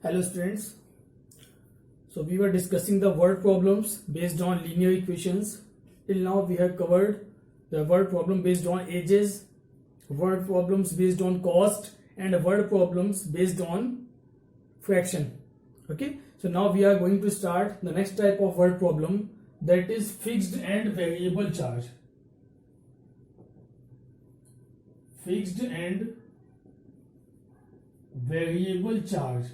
Hello students. So we were discussing the word problems based on linear equations. Till now we have covered the word problem based on ages, word problems based on cost, and word problems based on fraction. Okay. So now we are going to start the next type of word problem, that is fixed and variable charge. Fixed and variable charge.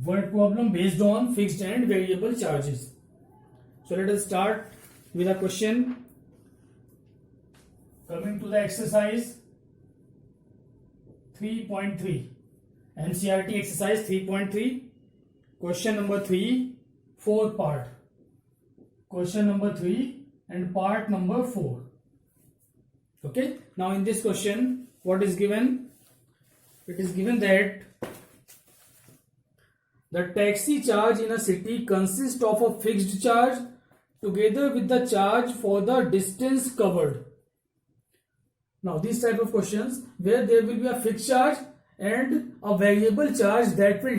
Word problem based on fixed and variable charges. So let us start with a question. Coming to the exercise 3.3, NCERT exercise 3.3, question number 3, 4 part. Question number 3 and part number 4. Okay. Now in this question, what is given? It is given that the taxi charge in a city consists of a fixed charge together with the charge for the distance covered. Now these type of questions where there will be a fixed charge and a variable charge that will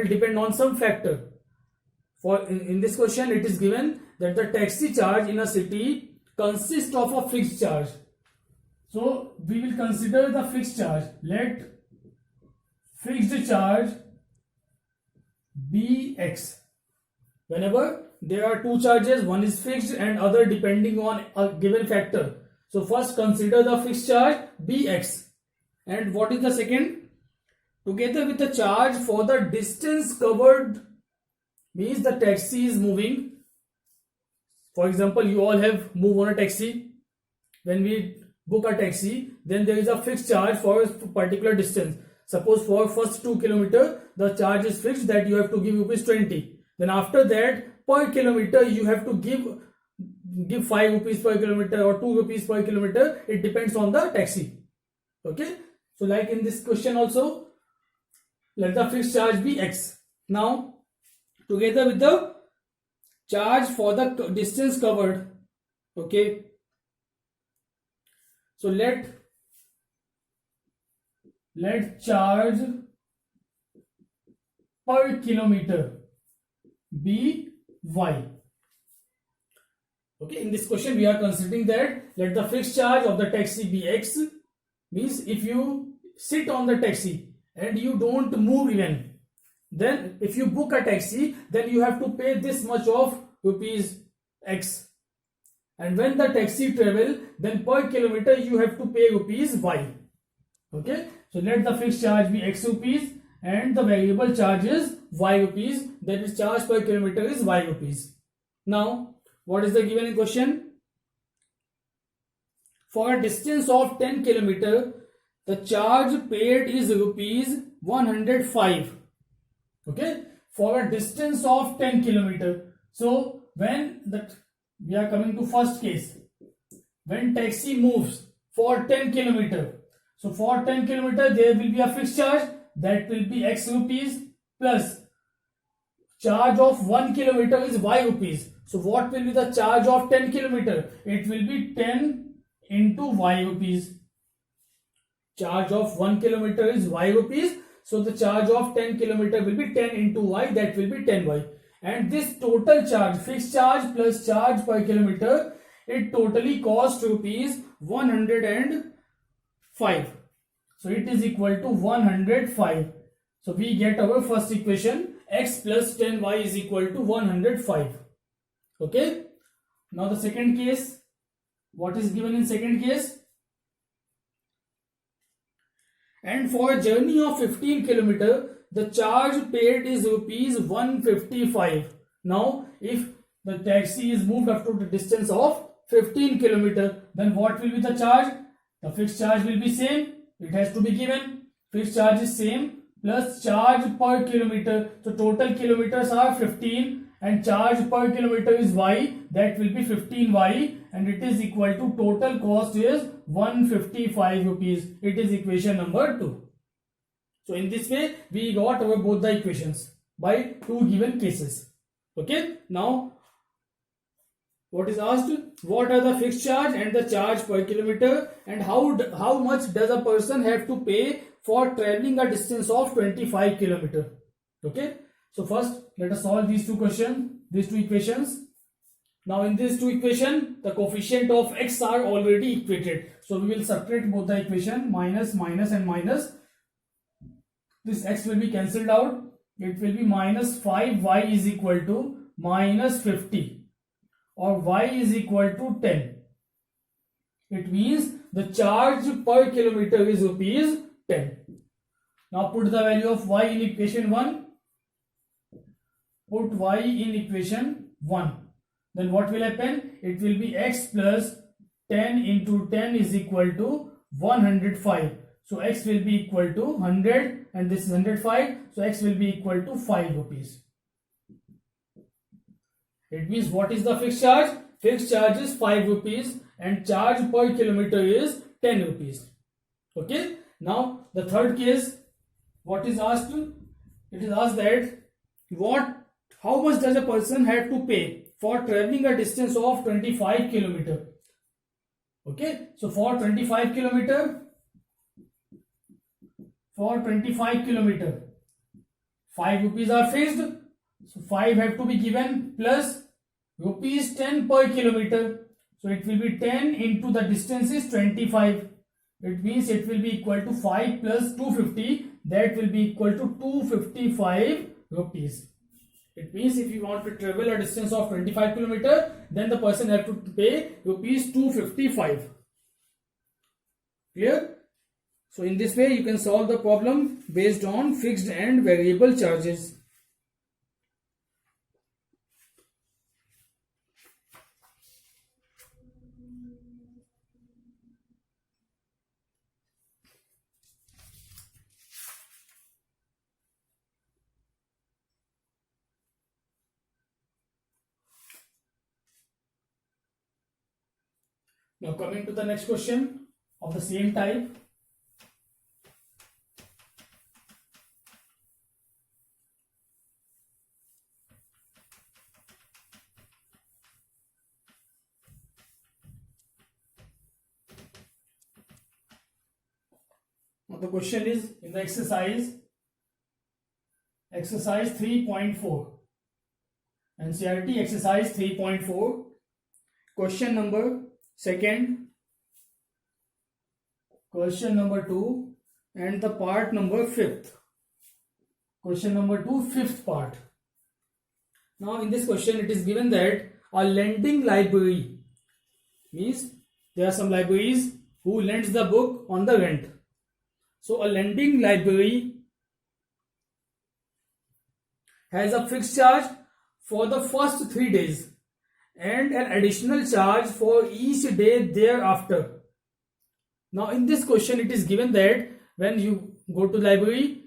depend on some factor. For in this question it is given that the taxi charge in a city consists of a fixed charge. So we will consider the fixed charge. Let fixed charge be x. Whenever there are two charges, one is fixed and other depending on a given factor. So first consider the fixed charge bx. And what is the second? Together with the charge for the distance covered, means the taxi is moving. For example, you all have moved on a taxi. When we book a taxi, then there is a fixed charge for a particular distance. Suppose for first 2 kilometer, the charge is fixed that you have to give rupees 20. Then after that, per kilometer you have to give 5 rupees per kilometer or 2 rupees per kilometer. It depends on the taxi. Okay. So like in this question also, let the fixed charge be x. Now, together with the charge for the distance covered. Okay. So let charge per kilometer be y. Okay, in this question we are considering that let the fixed charge of the taxi be x, means if you sit on the taxi and you don't move even, then if you book a taxi, then you have to pay this much of rupees x. And when the taxi travel, then per kilometer you have to pay rupees y. Okay. So let the fixed charge be x rupees and the variable charge is y rupees. That is charge per kilometer is y rupees. Now, what is the given question? For a distance of 10 kilometer, the charge paid is rupees 105. Okay. For a distance of 10 kilometer. So when we are coming to first case, when taxi moves for 10 kilometer. So for 10 kilometer there will be a fixed charge that will be x rupees plus charge of 1 kilometer is y rupees. So what will be the charge of 10 kilometer? It will be 10 into y rupees. Charge of 1 kilometer is y rupees. So the charge of 10 kilometer will be 10 into y, that will be 10y. And this total charge, fixed charge plus charge per kilometer, it totally costs rupees 105. So it is equal to 105. So we get our first equation, x plus 10y is equal to 105. Okay. Now the second case, what is given in second case? And for a journey of 15 kilometer, the charge paid is rupees 155. Now, if the taxi is moved up to the distance of 15 kilometer, then what will be the charge? The fixed charge will be same. It has to be given. Fixed charge is same plus charge per kilometer. So total kilometers are 15 and charge per kilometer is y. That will be 15y and it is equal to total cost is 155 rupees. It is equation number 2. So in this way we got our both the equations by two given cases. Okay. Now what is asked, what are the fixed charge and the charge per kilometer, and how much does a person have to pay for traveling a distance of 25 kilometer. Okay, so first let us solve these two equations. Now in these two equations, the coefficient of x are already equated, so we will subtract both the equation, minus and minus. This x will be cancelled out. It will be minus 5y is equal to minus 50, or y is equal to 10. It means the charge per kilometer is rupees 10. Now put the value of y in equation 1. Put y in equation 1. Then what will happen? It will be x plus 10 into 10 is equal to 105. So x will be equal to 100 and this is 105. So x will be equal to 5 rupees. It means what is the fixed charge? Fixed charge is 5 rupees and charge per kilometer is 10 rupees. Okay. Now the third case, what is asked? It is asked that how much does a person have to pay for traveling a distance of 25 kilometer. Okay. So for 25 kilometer, 5 rupees are fixed. So 5 have to be given plus rupees 10 per kilometer. So it will be 10 into the distance is 25. It means it will be equal to 5 plus 250. That will be equal to 255 rupees. It means if you want to travel a distance of 25 kilometer, then the person have to pay rupees 255. Clear? So in this way you can solve the problem based on fixed and variable charges. Now coming to the next question of the same type. Now the question is in the exercise 3.4, NCERT exercise 3.4, question number second, question number 2 and the part number 5th. Question number 2, 5th part. Now in this question it is given that a lending library means there are some libraries who lends the book on the rent. So a lending library has a fixed charge for the first 3 days and an additional charge for each day thereafter. Now in this question it is given that when you go to library,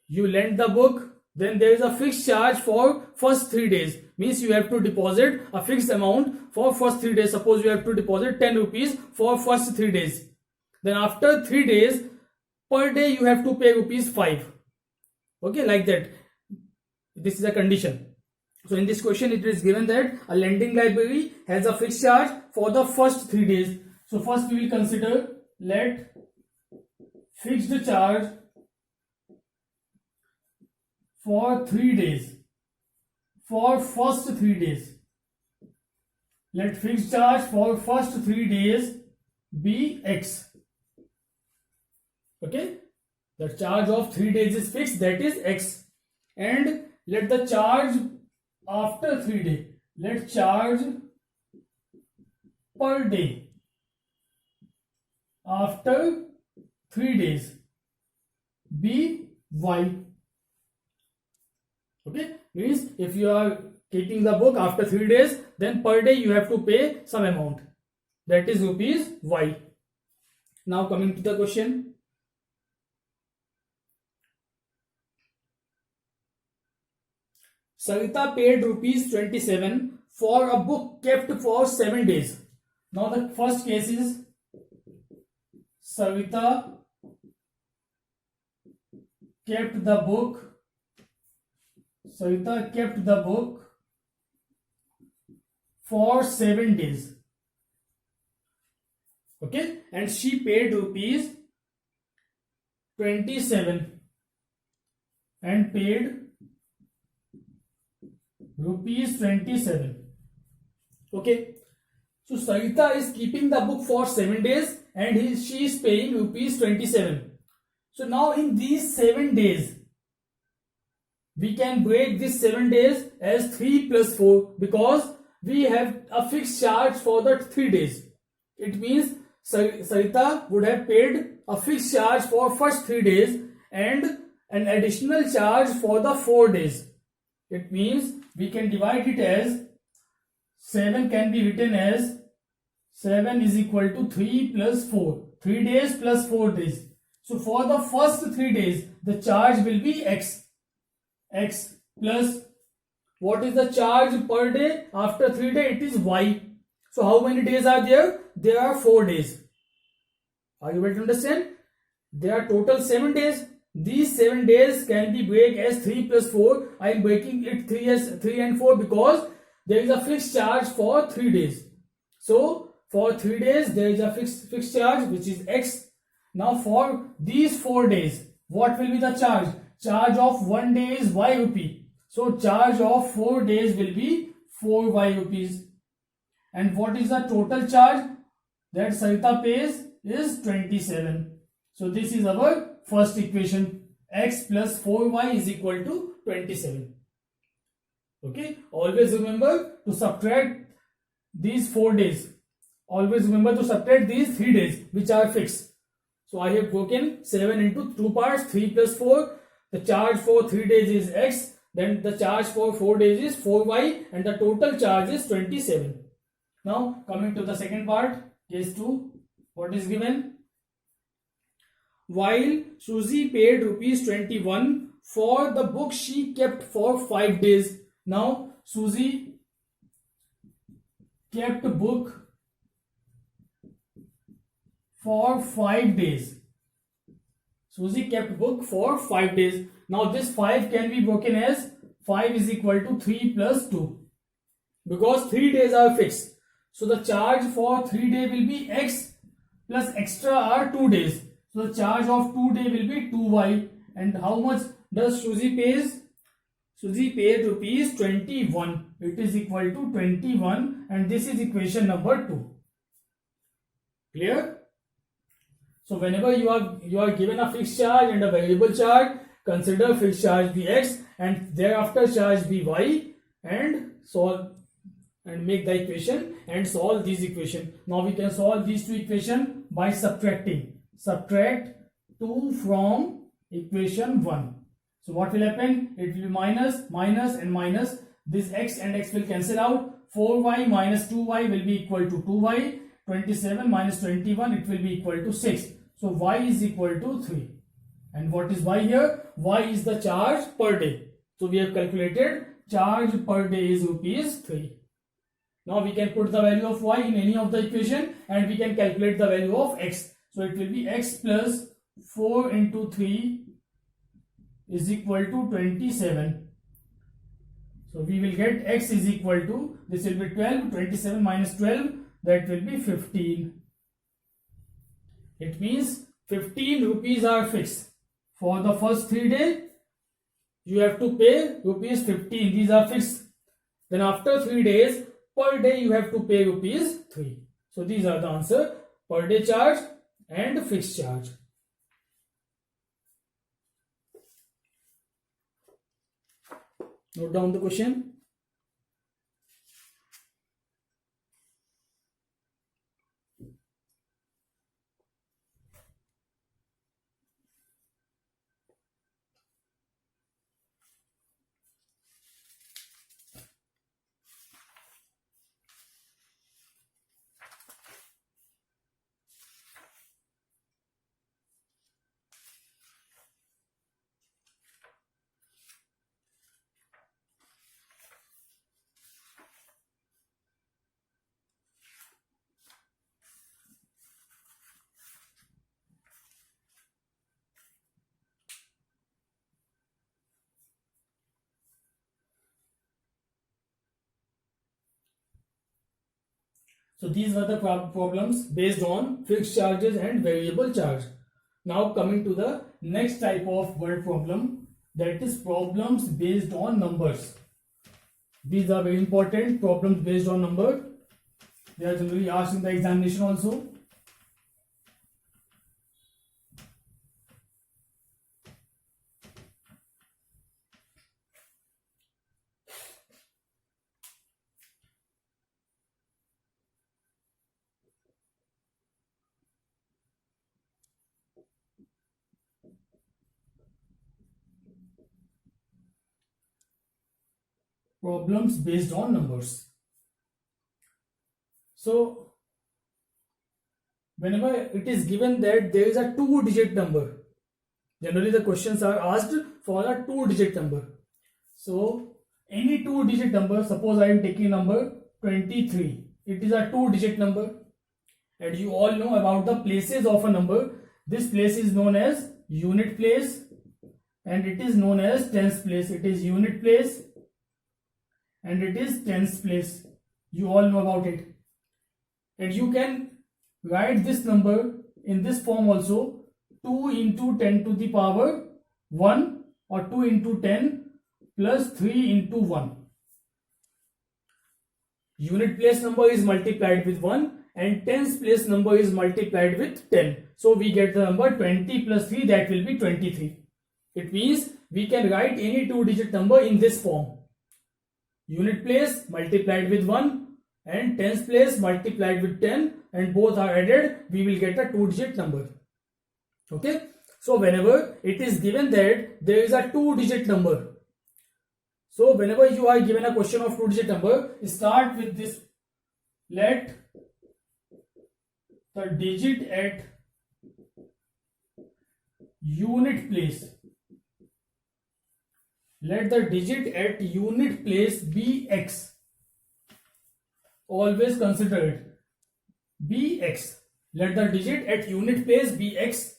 you lend the book, then there is a fixed charge for first 3 days. Means you have to deposit a fixed amount for first 3 days. Suppose you have to deposit 10 rupees for first 3 days. Then after 3 days, per day you have to pay rupees 5. Okay, like that. This is a condition. So in this question it is given that a lending library has a fixed charge for the first 3 days. So first we will consider, let fixed charge for 3 days, for first 3 days. Let fixed charge for first 3 days be X. Okay, the charge of 3 days is fixed, that is X. And let the charge after 3 days, let charge per day after 3 days be Y. Okay, means if you are keeping the book after 3 days, then per day you have to pay some amount, that is rupees Y. Now coming to the question. Savita paid rupees 27 for a book kept for 7 days. Now the first case is Savita kept the book for 7 days. Okay, and she paid rupees 27 and paid rupees 27. Okay, so Sarita is keeping the book for 7 days and she is paying rupees 27. So now in these 7 days, we can break this 7 days as 3 plus 4 because we have a fixed charge for the 3 days. It means Sarita would have paid a fixed charge for first 3 days and an additional charge for the 4 days. It means we can divide it as 7 can be written as 7 is equal to 3 plus 4. 3 days plus 4 days. So for the first 3 days, the charge will be X. X plus what is the charge per day? After 3 days, it is Y. So how many days are there? There are 4 days. Are you able to understand? There are total 7 days. These 7 days can be break as 3 plus 4. I am breaking it 3 as 3 and 4 because there is a fixed charge for 3 days. So for 3 days there is a fixed charge which is X. Now for these 4 days, what will be the charge? Charge of 1 day is Y rupee. So charge of 4 days will be 4Y rupees. And what is the total charge that Sarita pays is 27. So this is our first equation. X plus 4Y is equal to 27. Okay. Always remember to subtract these 4 days. Always remember to subtract these 3 days which are fixed. So I have broken 7 into 2 parts. 3 plus 4. The charge for 3 days is X. Then the charge for 4 days is 4Y. And the total charge is 27. Now coming to the second part. Case 2. What is given? While Susie paid rupees 21 for the book she kept for 5 days. Now Susie kept book for 5 days. Susie kept book for 5 days. Now this 5 can be broken as 5 is equal to 3 plus 2 because 3 days are fixed. So the charge for 3 days will be X plus extra are 2 days. So the charge of 2 days will be 2Y. And how much does Susie pays? Susie paid rupees 21. It is equal to 21 and this is equation number 2. Clear? So whenever you are given a fixed charge and a variable charge, consider fixed charge be X and thereafter charge be Y and solve and make the equation and solve these equation. Now we can solve these two equations by subtracting. Subtract 2 from equation 1. So what will happen? It will be minus, minus and minus. This X and X will cancel out. 4Y minus 2Y will be equal to 2Y. 27 minus 21 it will be equal to 6. So Y is equal to 3. And what is Y here? Y is the charge per day. So we have calculated charge per day is rupees 3. Now we can put the value of Y in any of the equation and we can calculate the value of X. So it will be X plus 4 into 3 is equal to 27. So we will get X is equal to, this will be 12, 27 minus 12, that will be 15. It means 15 rupees are fixed. For the first 3 days, you have to pay rupees 15. These are fixed. Then after 3 days, per day you have to pay rupees 3. So these are the answer. Per day charge and fixed charge. Note down the question. So these were the problems based on fixed charges and variable charge. Now coming to the next type of word problem, that is problems based on numbers. These are very important problems based on number. They are generally asked in the examination also. Problems based on numbers. So whenever it is given that there is a 2-digit number, generally the questions are asked for a 2-digit number. So any 2-digit number, suppose I am taking number 23, it is a 2-digit number, and you all know about the places of a number. This place is known as unit place and it is known as tens place. It is unit place and it is tens place. You all know about it. And you can write this number in this form also: 2 into 10 to the power 1, or 2 into 10 plus 3 into 1. Unit place number is multiplied with 1 and tens place number is multiplied with 10. So we get the number 20 plus 3, that will be 23. It means we can write any 2-digit number in this form: unit place multiplied with 1 and tens place multiplied with 10, and both are added, we will get a 2-digit number. Okay, so whenever it is given that there is a 2-digit number, so whenever you are given a question of 2-digit number, start with this: let the digit at unit place, let the digit at unit place be x. Always consider it, be x. Let the digit at unit place be x,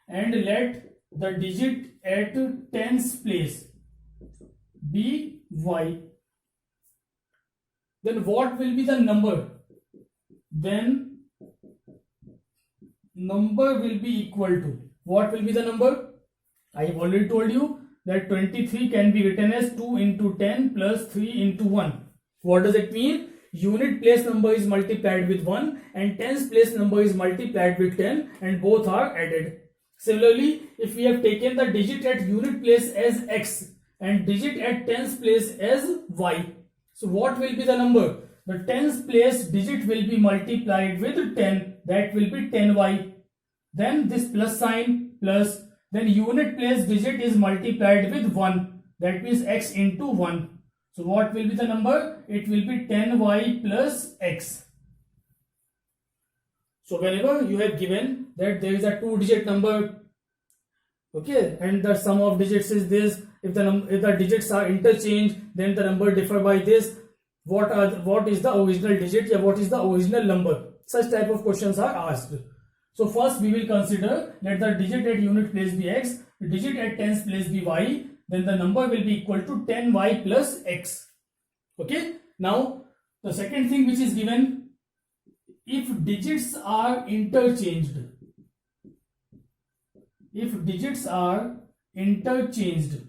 and let the digit at tens place be y. Then what will be the number? Then number will be equal to, what will be the number? I have already told you that 23 can be written as 2 into 10 plus 3 into 1. What does it mean? Unit place number is multiplied with 1 and tens place number is multiplied with 10, and both are added. Similarly, if we have taken the digit at unit place as x and digit at tens place as y, so what will be the number? The tens place digit will be multiplied with 10, that will be 10y. Then this plus sign plus, then unit place digit is multiplied with 1, that means x into 1. So what will be the number? It will be 10y plus x. So whenever you have given that there is a 2-digit number, okay, and the sum of digits is this, if the digits are interchanged, then the number differ by this. What is the original digit? Yeah, what is the original number? Such type of questions are asked. So first we will consider, let the digit at unit place be x, the digit at tens place be y, then the number will be equal to 10y plus x. Okay, now the second thing which is given, if digits are interchanged, if digits are interchanged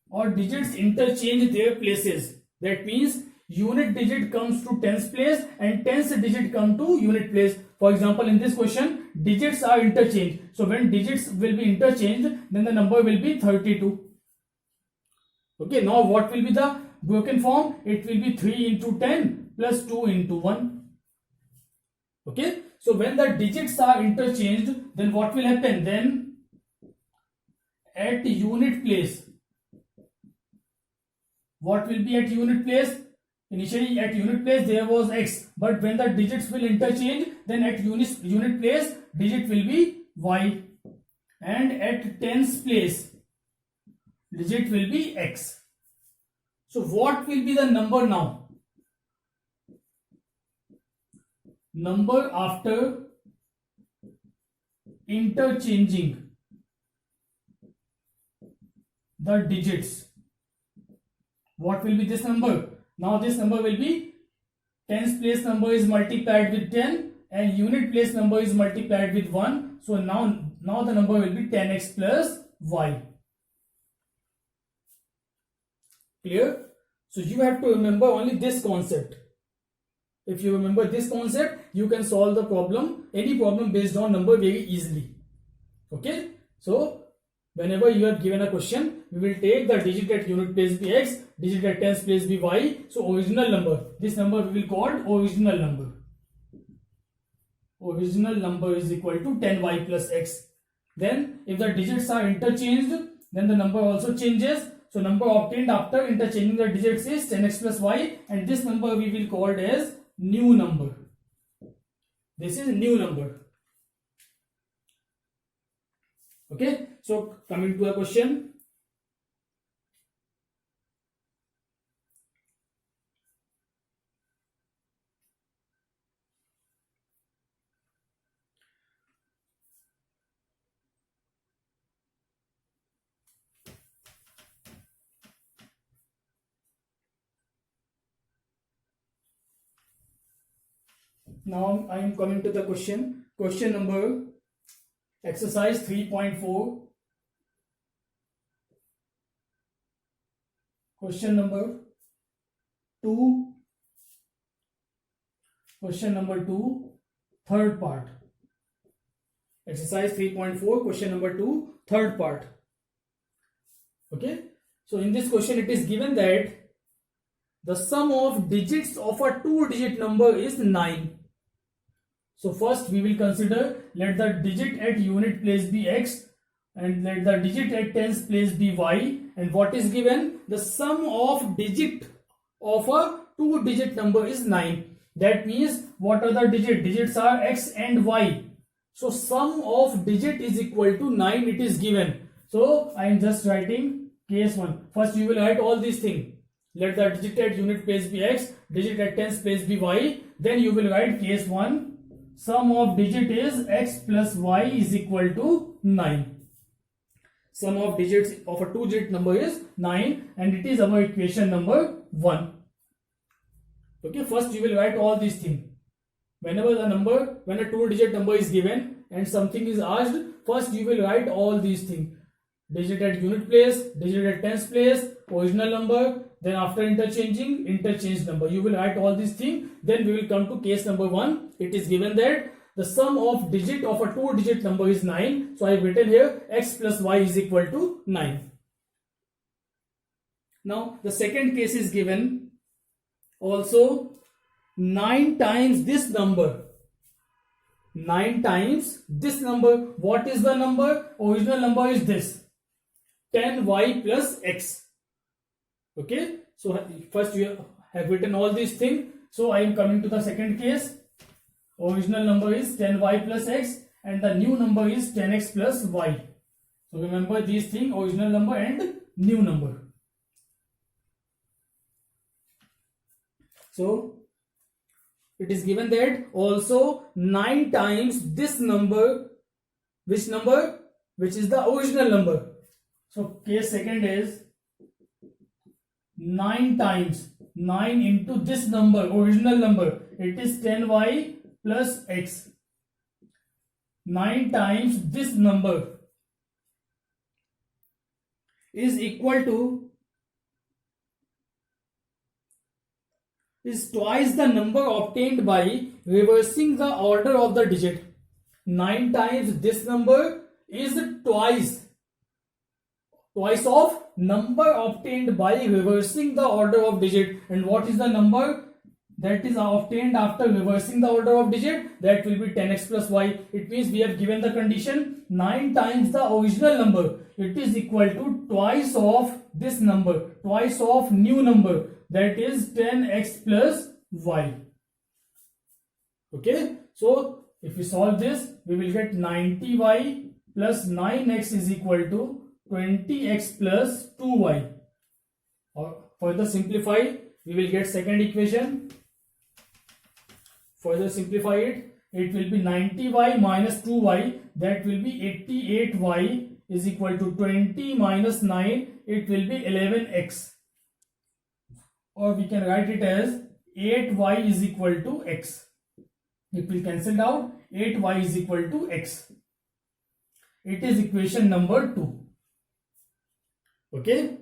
or digits interchange their places, that means unit digit comes to tens place and tens digit come to unit place. For example, in this question, digits are interchanged. So when digits will be interchanged, then the number will be 32. Okay, now what will be the broken form? It will be 3 into 10 plus 2 into 1. Okay, so when the digits are interchanged, then what will happen? Then at unit place, what will be at unit place? Initially at unit place there was x, but when the digits will interchange, then at unit place digit will be y, and at tens place digit will be x. So what will be the number now? Number after interchanging the digits. What will be this number? Now this number will be tens place number is multiplied with 10 and unit place number is multiplied with 1. So now the number will be 10x plus y. Clear? So you have to remember only this concept. If you remember this concept, you can solve the problem, any problem based on number very easily. Okay? So whenever you are given a question, we will take the digit at unit place be x, digit at tens place be y. So original number, this number we will call original number. Original number is equal to 10y plus x. Then if the digits are interchanged, then the number also changes. So number obtained after interchanging the digits is 10x plus y, and this number we will call as new number. This is new number. Okay, so coming to a question. Now I am coming to the question. Question number exercise 3.4. Question number 2. Question number 2, third part. Exercise 3.4, question number 2, third part. Okay. So in this question it is given that the sum of digits of a 2-digit number is 9. So first we will consider, let the digit at unit place be x and let the digit at tens place be y, and what is given? The sum of digit of a 2-digit number is 9. That means what are the digits? Digits are x and y. So sum of digit is equal to 9, it is given. So I am just writing case 1. First you will write all these things. Let the digit at unit place be x, digit at tens place be y. Then you will write case 1. Sum of digit is x plus y is equal to 9. Sum of digits of a 2-digit number is 9 and it is our equation number 1. Okay, first you will write all these things. Whenever the number, when a 2-digit number is given and something is asked, first you will write all these things. Digit at unit place, digit at tens place, original number, then after interchanging, interchange number. You will write all these things. Then we will come to case number 1. It is given that the sum of digit of a 2-digit number is 9. So I have written here x plus y is equal to 9. Now the second case is given. Also 9 times this number. 9 times this number. What is the number? Original number is this. 10y plus x. Okay. So first you have written all these things. So I am coming to the second case. Original number is 10y plus x and the new number is 10x plus y. So remember these things, original number and new number. So it is given that also 9 times this number. Which number? Which is the original number. So case second is 9 times 9 into this number, original number. It is 10y plus x. 9 times this number is equal to, is twice the number obtained by reversing the order of the digit. 9 times this number is twice of number obtained by reversing the order of digit. And what is the number that is obtained after reversing the order of digit? That will be 10x plus y. It means we have given the condition 9 times the original number. It is equal to twice of this number, twice of new number, that is 10x plus y. Okay, so if we solve this, we will get 90y plus 9x is equal to 20x plus 2y. Or further simplify, we will get second equation. Further simplify it, it will be 90y minus 2y, that will be 88y is equal to 20 minus 9, it will be 11x. Or we can write it as 8y is equal to x. It will cancel out. 8y is equal to x. It is equation number 2. Okay,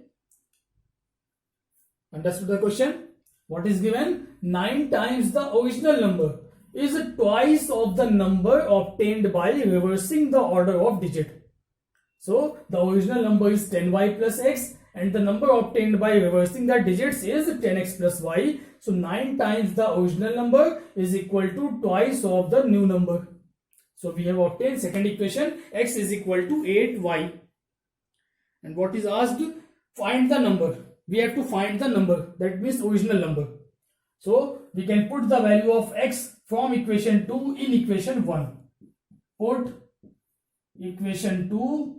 understood the question? What is given? 9 times the original number is twice of the number obtained by reversing the order of digit. So the original number is 10y plus x and the number obtained by reversing the digits is 10x plus y. So 9 times the original number is equal to twice of the new number. So we have obtained second equation, x is equal to 8y. And what is asked? Find the number. We have to find the number, that means original number. So we can put the value of x from equation 2 in equation 1. Put equation 2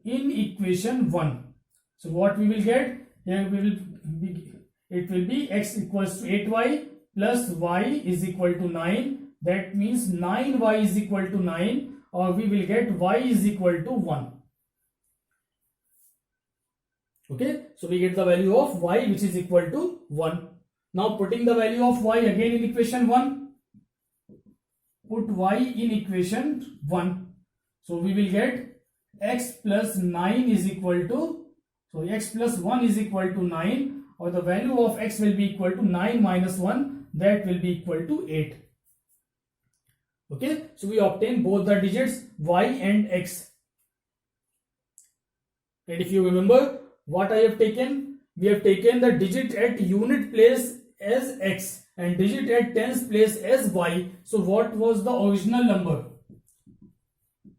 in equation 1. So what we will get? Here it will be x equals to 8y plus y is equal to 9. That means 9y is equal to 9, or we will get y is equal to 1. Okay, so we get the value of y which is equal to 1. Now putting the value of y again in equation 1. Put y in equation 1. So we will get x plus 9 is equal to, so x plus 1 is equal to 9, or the value of x will be equal to 9 minus 1, that will be equal to 8. Okay, so we obtain both the digits y and x. And if you remember what I have taken, we have taken the digit at unit place as x and digit at tens place as y. So what was the original number?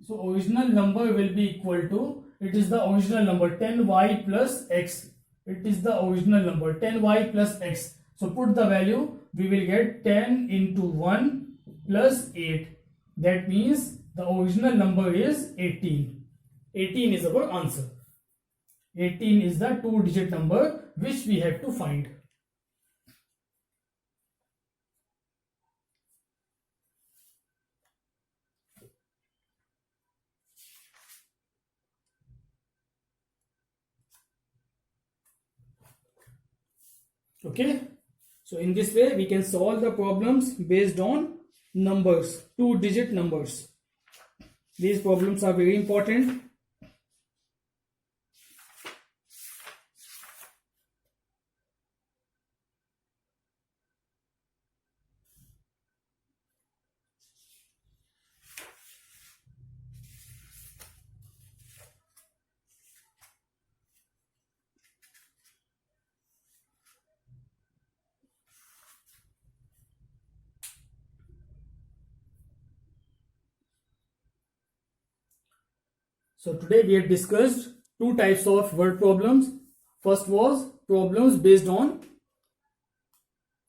So original number will be equal to, it is the original number 10y plus x. It is the original number 10y plus x. So put the value, we will get 10 into 1 plus 8. That means the original number is 18. 18 is our answer. 18 is the 2-digit number which we have to find. Okay, so in this way we can solve the problems based on numbers, 2-digit numbers. These problems are very important. So today we have discussed 2 types of word problems. First was problems based on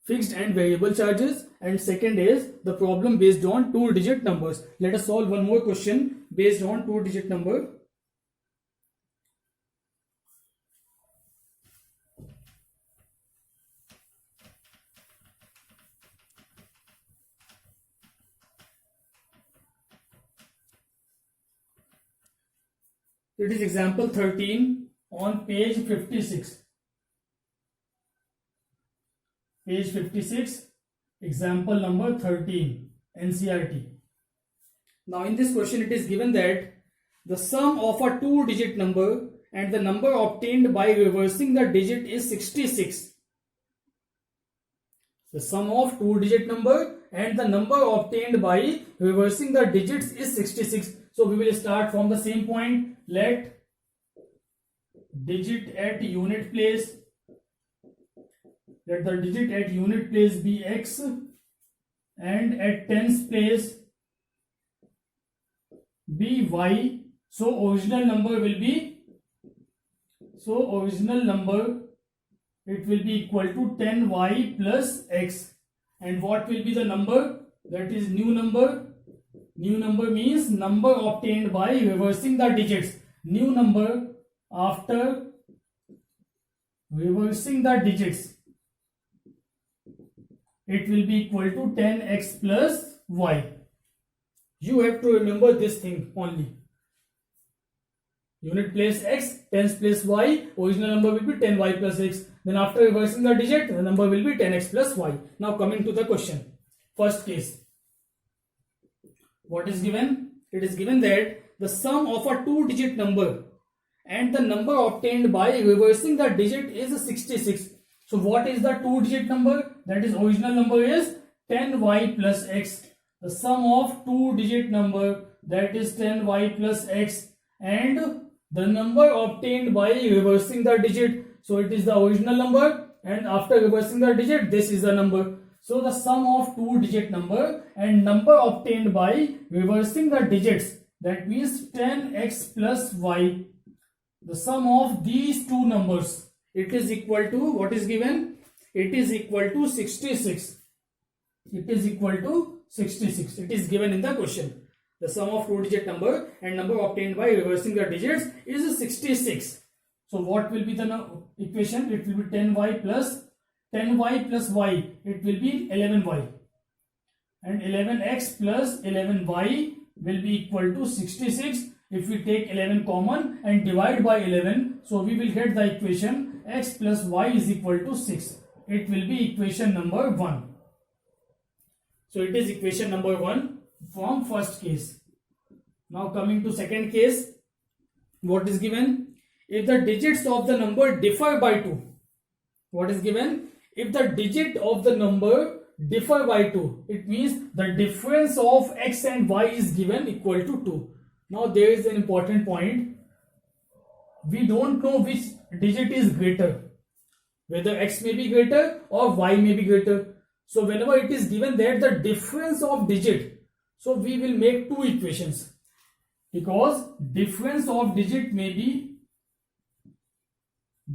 fixed and variable charges, and second is the problem based on 2-digit numbers. Let us solve one more question based on 2-digit number. It is example 13 on page 56. Page 56, example number 13, NCERT. Now in this question it is given that the sum of a 2-digit number and the number obtained by reversing the digit is 66. The sum of 2-digit number and the number obtained by reversing the digits is 66. So we will start from the same point. Let digit at unit place, let the digit at unit place be x and at tens place be y. So original number will be, it will be equal to 10y plus x. And what will be the number? That is new number. New number means number obtained by reversing the digits. New number after reversing the digits, it will be equal to 10x plus y. You have to remember this thing only. Unit place x, tens place y, original number will be 10y plus x. Then after reversing the digit, the number will be 10x plus y. Now coming to the question. First case. What is given? It is given that the sum of a two-digit number and the number obtained by reversing the digit is 66. So what is the two-digit number? That is, original number is 10y plus x. The sum of two-digit number, that is 10y plus x, and the number obtained by reversing the digit. So it is the original number, and after reversing the digit, this is the number. So the sum of two-digit number and number obtained by reversing the digits, that means 10x plus y. The sum of these two numbers, it is equal to, what is given? It is equal to 66. It is equal to 66. It is given in the question. The sum of two-digit number and number obtained by reversing the digits is 66. So what will be the equation? It will be 10y plus y. It will be 11y. And 11x plus 11y will be equal to 66. If we take 11 common and divide by 11, so we will get the equation x plus y is equal to 6. It will be equation number 1. So it is equation number 1 from first case. Now coming to second case. What is given? If the digits of the number differ by 2. What is given? If the digit of the number differ by 2, it means the difference of x and y is given equal to 2. Now there is an important point. We don't know which digit is greater, whether x may be greater or y may be greater. So whenever it is given that the difference of digit, so we will make two equations, because difference of digit may be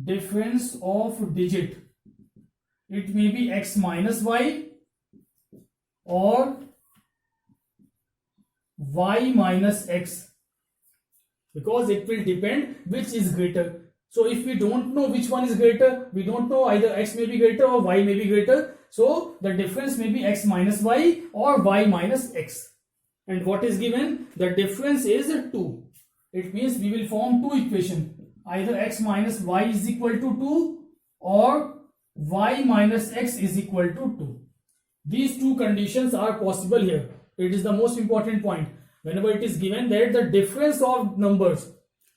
difference of digit. It may be x minus y or y minus x, because it will depend which is greater. So if we don't know which one is greater, we don't know either x may be greater or y may be greater. So the difference may be x minus y or y minus x. And what is given? The difference is 2. It means we will form two equations. Either x minus y is equal to 2 or y minus x is equal to 2. These two conditions are possible here. It is the most important point. Whenever it is given that the difference of numbers,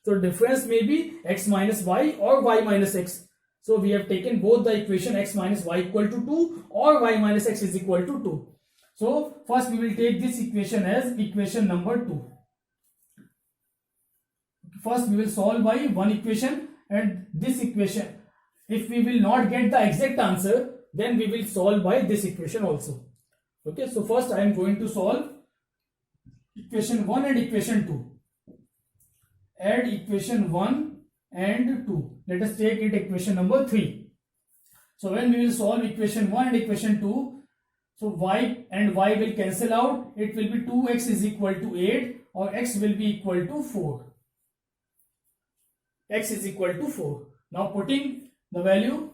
so difference may be x minus y or y minus x. So we have taken both the equation x minus y equal to 2 or y minus x is equal to 2. So first we will take this equation as equation number 2. First we will solve by one equation, and this equation, if we will not get the exact answer, then we will solve by this equation also. Okay, so first I am going to solve equation 1 and equation 2. Add equation 1 and 2. Let us take it equation number 3. So when we will solve equation 1 and equation 2, so y and y will cancel out. It will be 2x is equal to 8 or x will be equal to 4. X is equal to 4. Now putting the value,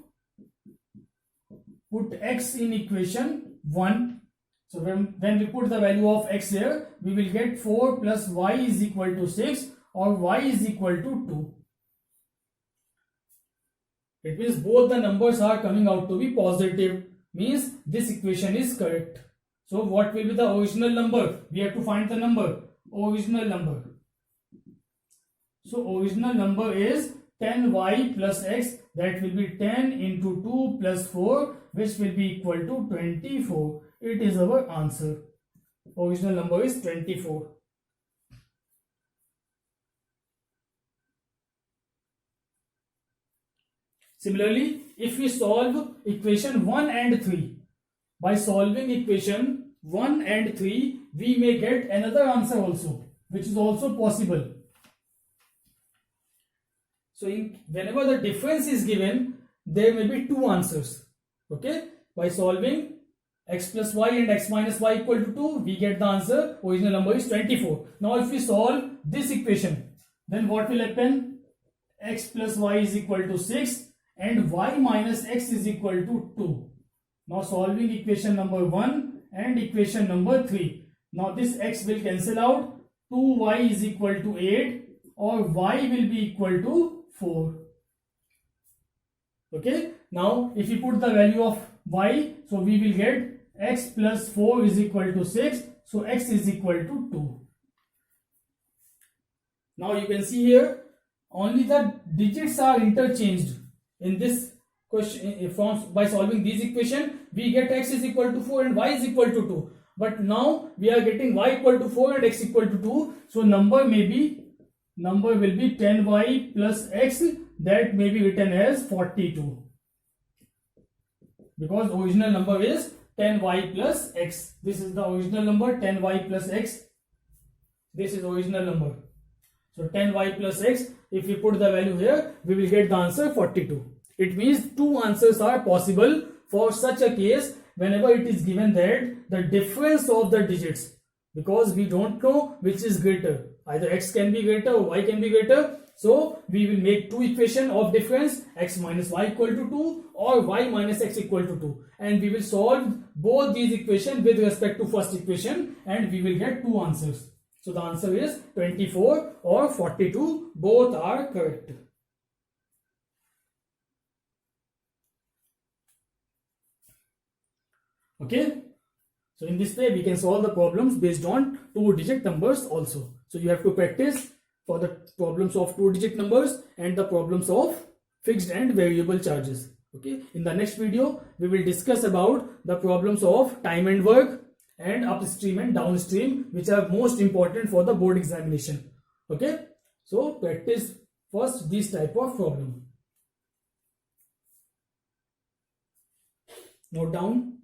put x in equation 1. So when we put the value of x here, we will get 4 plus y is equal to 6 or y is equal to 2. It means both the numbers are coming out to be positive, means this equation is correct. So what will be the original number? We have to find the number, original number. So original number is 10y plus x, that will be 10 into 2 plus 4, which will be equal to 24. It is our answer. Original number is 24. Similarly, if we solve equation 1 and 3, by solving equation 1 and 3, we may get another answer also, which is also possible. So whenever the difference is given, there may be two answers. Okay, by solving x plus y and x minus y equal to 2, we get the answer. Original number is 24. Now if we solve this equation, then what will happen? X plus y is equal to 6 and y minus x is equal to 2. Now solving equation number 1 and equation number 3. Now this x will cancel out. 2y is equal to 8 or y will be equal to 4. Okay, now if you put the value of y, so we will get x plus 4 is equal to 6, so x is equal to 2. Now you can see here only the digits are interchanged in this question. By solving this equation we get x is equal to 4 and y is equal to 2, but now we are getting y equal to 4 and x equal to 2, so number will be 10y plus x, that may be written as 42, because original number is 10y plus x. This is the original number, 10y plus x. This is original number. So 10y plus x, if we put the value here, we will get the answer 42. It means two answers are possible for such a case whenever it is given that the difference of the digits, because we don't know which is greater, either x can be greater or y can be greater. So we will make two equations of difference, x minus y equal to 2 or y minus x equal to 2, and we will solve both these equations with respect to first equation and we will get two answers. So the answer is 24 or 42, both are correct. Okay, so in this way we can solve the problems based on two-digit numbers also. So you have to practice for the problems of two-digit numbers and the problems of fixed and variable charges. Okay, in the next video we will discuss about the problems of time and work and upstream and downstream, which are most important for the board examination. Okay, so practice first this type of problem. Note down.